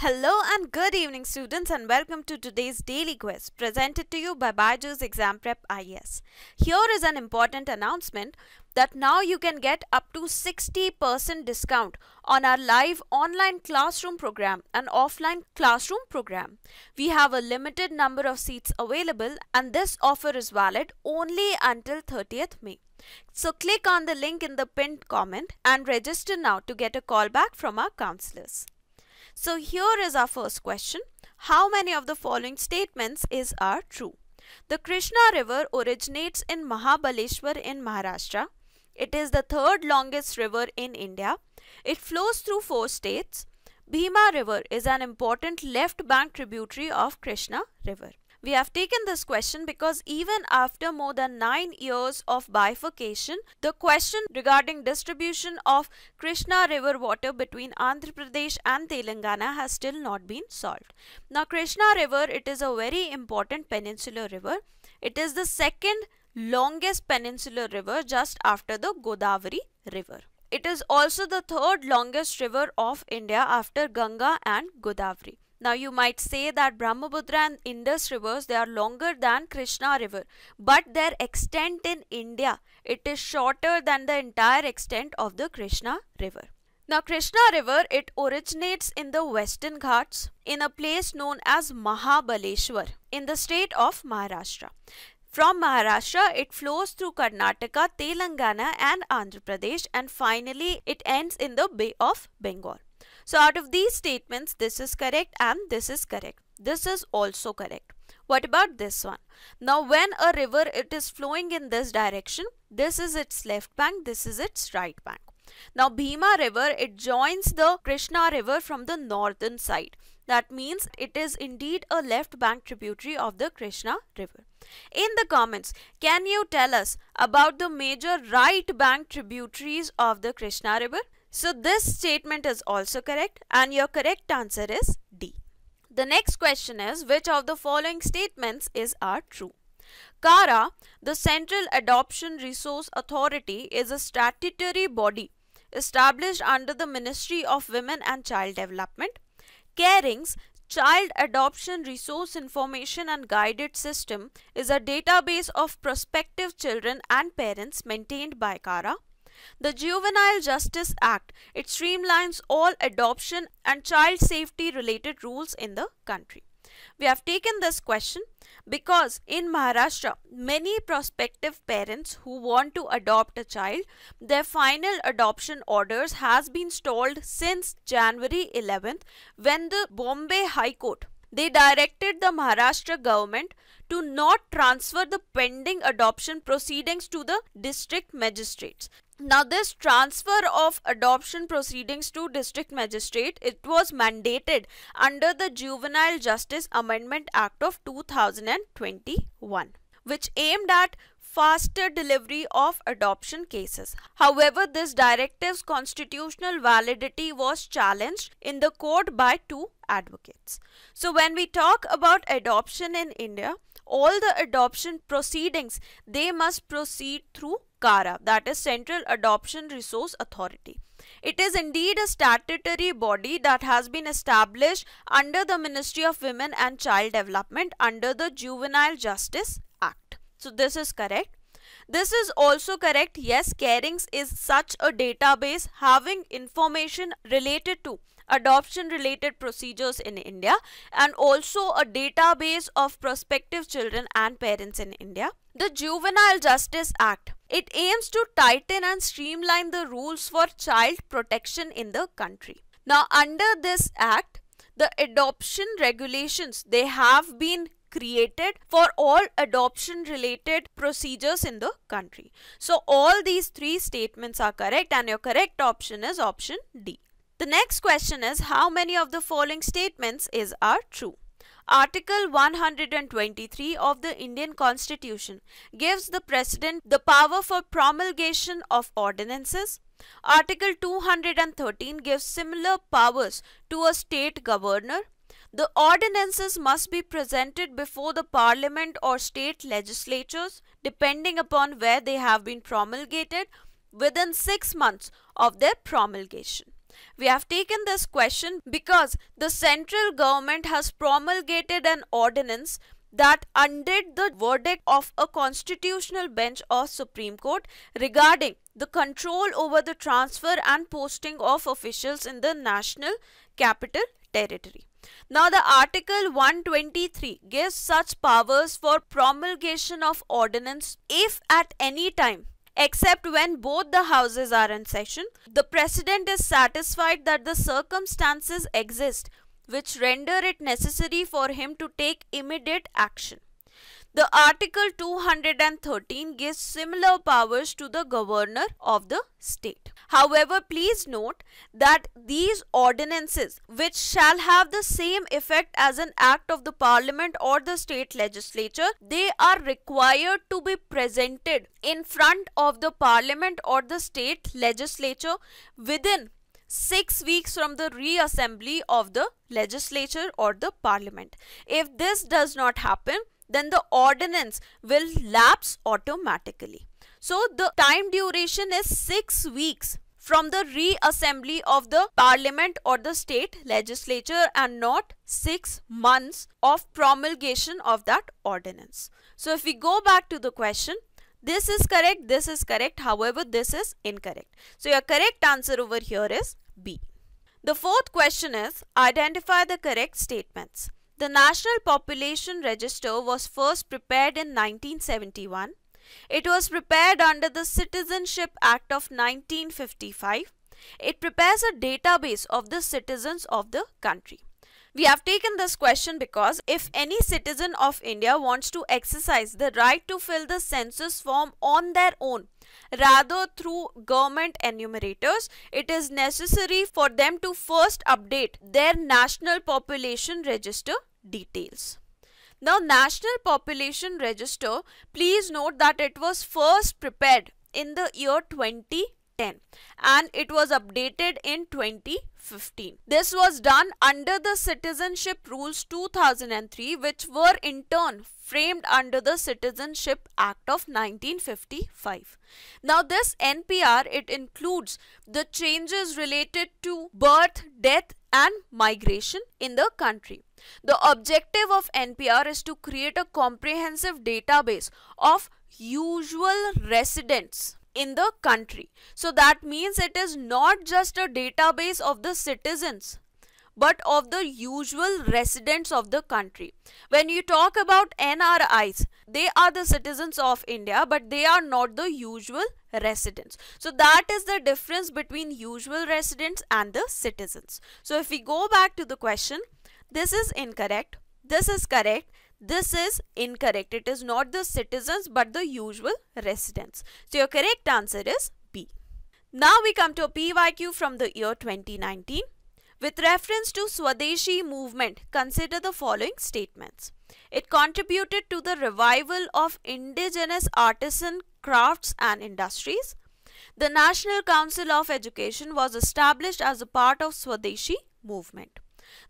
Hello and good evening students, and welcome to today's daily quiz presented to you by BYJU'S Exam Prep IAS. Here is an important announcement that now you can get up to 60% discount on our live online classroom program and offline classroom program. We have a limited number of seats available and this offer is valid only until 30th May. So click on the link in the pinned comment and register now to get a call back from our counselors. So here is our first question. How many of the following statements are true? The Krishna River originates in Mahabaleshwar in Maharashtra. It is the third longest river in India. It flows through 4 states. Bhima River is an important left bank tributary of Krishna River. We have taken this question because even after more than 9 years of bifurcation, the question regarding distribution of Krishna River water between Andhra Pradesh and Telangana has still not been solved. Now Krishna River, it is a very important peninsular river. It is the second longest peninsular river just after the Godavari River. It is also the third longest river of India after Ganga and Godavari. Now you might say that Brahmaputra and Indus rivers, they are longer than Krishna River, but their extent in India, it is shorter than the entire extent of the Krishna River. Now Krishna River, it originates in the Western Ghats in a place known as Mahabaleshwar in the state of Maharashtra. From Maharashtra, it flows through Karnataka, Telangana and Andhra Pradesh, and finally it ends in the Bay of Bengal. So out of these statements, this is correct and this is correct. This is also correct. What about this one? Now when a river, it is flowing in this direction, this is its left bank, this is its right bank. Now Bhima River, it joins the Krishna River from the northern side. That means it is indeed a left bank tributary of the Krishna River. In the comments, can you tell us about the major right bank tributaries of the Krishna River? So this statement is also correct and your correct answer is D. The next question is, which of the following statements are true? CARA, the Central Adoption Resource Authority, is a statutory body established under the Ministry of Women and Child Development. CARING's Child Adoption Resource Information and Guided System is a database of prospective children and parents maintained by CARA. The Juvenile Justice Act, it streamlines all adoption and child safety related rules in the country. We have taken this question because in Maharashtra, many prospective parents who want to adopt a child, their final adoption orders has been stalled since January 11th when the Bombay High Court, they directed the Maharashtra government to not transfer the pending adoption proceedings to the district magistrates. Now this transfer of adoption proceedings to district magistrate, it was mandated under the Juvenile Justice Amendment Act of 2021, which aimed at faster delivery of adoption cases. However, this directive's constitutional validity was challenged in the court by 2 advocates. So when we talk about adoption in India, all the adoption proceedings, they must proceed through CARA, that is Central Adoption Resource Authority. It is indeed a statutory body that has been established under the Ministry of Women and Child Development under the Juvenile Justice Act. So this is correct. This is also correct. Yes, CARINGS is such a database having information related to adoption related procedures in India and also a database of prospective children and parents in India. The Juvenile Justice Act, it aims to tighten and streamline the rules for child protection in the country. Now under this act, the adoption regulations, they have been created for all adoption related procedures in the country. So all these 3 statements are correct and your correct option is option D. The next question is, how many of the following statements are true? Article 123 of the Indian Constitution gives the President the power for promulgation of ordinances. Article 213 gives similar powers to a state governor. The ordinances must be presented before the Parliament or state legislatures, depending upon where they have been promulgated, within 6 months of their promulgation. We have taken this question because the central government has promulgated an ordinance that undid the verdict of a constitutional bench or Supreme Court regarding the control over the transfer and posting of officials in the National Capital Territory. Now the Article 123 gives such powers for promulgation of ordinance if at any time, except when both the houses are in session, the President is satisfied that the circumstances exist which render it necessary for him to take immediate action. The Article 213 gives similar powers to the governor of the state. However, please note that these ordinances, which shall have the same effect as an act of the parliament or the state legislature, they are required to be presented in front of the parliament or the state legislature within 6 weeks from the reassembly of the legislature or the parliament. If this does not happen, then the ordinance will lapse automatically. So the time duration is 6 weeks from the reassembly of the parliament or the state legislature and not 6 months of promulgation of that ordinance. So if we go back to the question, this is correct, however this is incorrect. So your correct answer over here is B. The fourth question is, identify the correct statements. The National Population Register was first prepared in 1971. It was prepared under the Citizenship Act of 1955. It prepares a database of the citizens of the country. We have taken this question because if any citizen of India wants to exercise the right to fill the census form on their own, rather through government enumerators, it is necessary for them to first update their National Population Register details. Now, National Population Register, please note that it was first prepared in the year 2010 and it was updated in 2015. This was done under the Citizenship Rules 2003, which were in turn framed under the Citizenship Act of 1955. Now this NPR, it includes the changes related to birth, death and migration in the country. The objective of NPR is to create a comprehensive database of usual residents in the country. So that means it is not just a database of the citizens, but of the usual residents of the country. When you talk about NRIs, they are the citizens of India, but they are not the usual residents. So that is the difference between usual residents and the citizens. So if we go back to the question, this is incorrect, this is correct, this is incorrect. It is not the citizens but the usual residents. So your correct answer is B. Now we come to a PYQ from the year 2019. With reference to Swadeshi movement, consider the following statements. It contributed to the revival of indigenous artisan crafts and industries. The National Council of Education was established as a part of Swadeshi movement.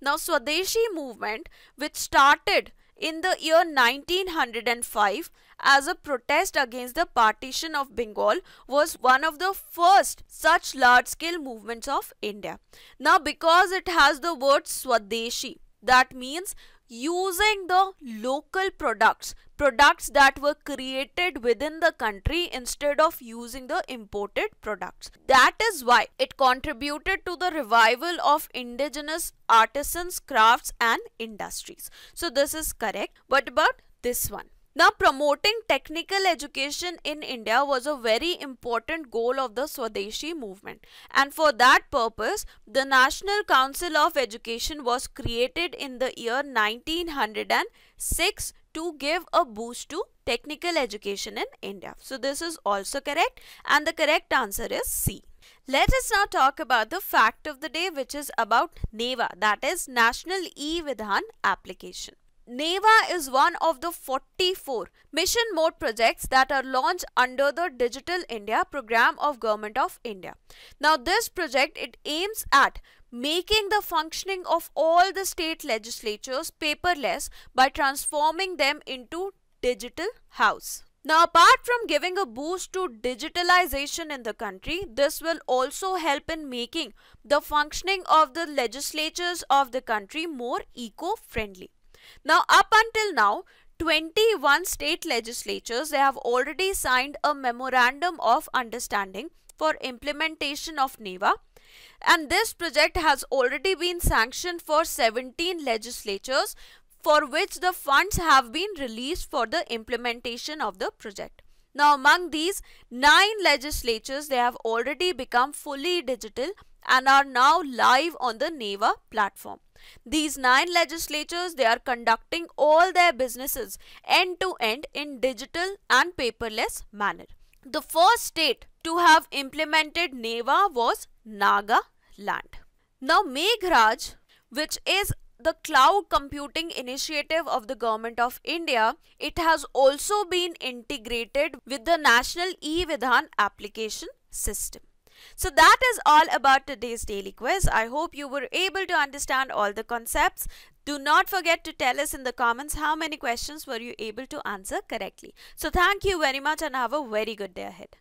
Now Swadeshi movement, which started in the year 1905 as a protest against the partition of Bengal, was one of the first such large-scale movements of India. Now because it has the word Swadeshi, that means using the local products that were created within the country instead of using the imported products. That is why it contributed to the revival of indigenous artisans, crafts and industries. So this is correct. What about this one? Now, promoting technical education in India was a very important goal of the Swadeshi movement, and for that purpose, the National Council of Education was created in the year 1906 to give a boost to technical education in India. So this is also correct, and the correct answer is C. Let us now talk about the fact of the day, which is about NeVA, that is National E-Vidhan Application. NeVA is one of the 44 mission mode projects that are launched under the Digital India program of Government of India. Now this project, it aims at making the functioning of all the state legislatures paperless by transforming them into digital house. Now, apart from giving a boost to digitalization in the country, this will also help in making the functioning of the legislatures of the country more eco-friendly. Now, up until now, 21 state legislatures, they have already signed a memorandum of understanding for implementation of NeVA, and this project has already been sanctioned for 17 legislatures, for which the funds have been released for the implementation of the project. Now, among these 9 legislatures, they have already become fully digital and are now live on the NeVA platform. These 9 legislatures, they are conducting all their businesses end to end in digital and paperless manner. The first state to have implemented NeVA was Nagaland. Now, Meghraj, which is the cloud computing initiative of the Government of India, it has also been integrated with the National E-Vidhan application system. So that is all about today's daily quiz. I hope you were able to understand all the concepts. Do not forget to tell us in the comments how many questions were you able to answer correctly. So thank you very much and have a very good day ahead.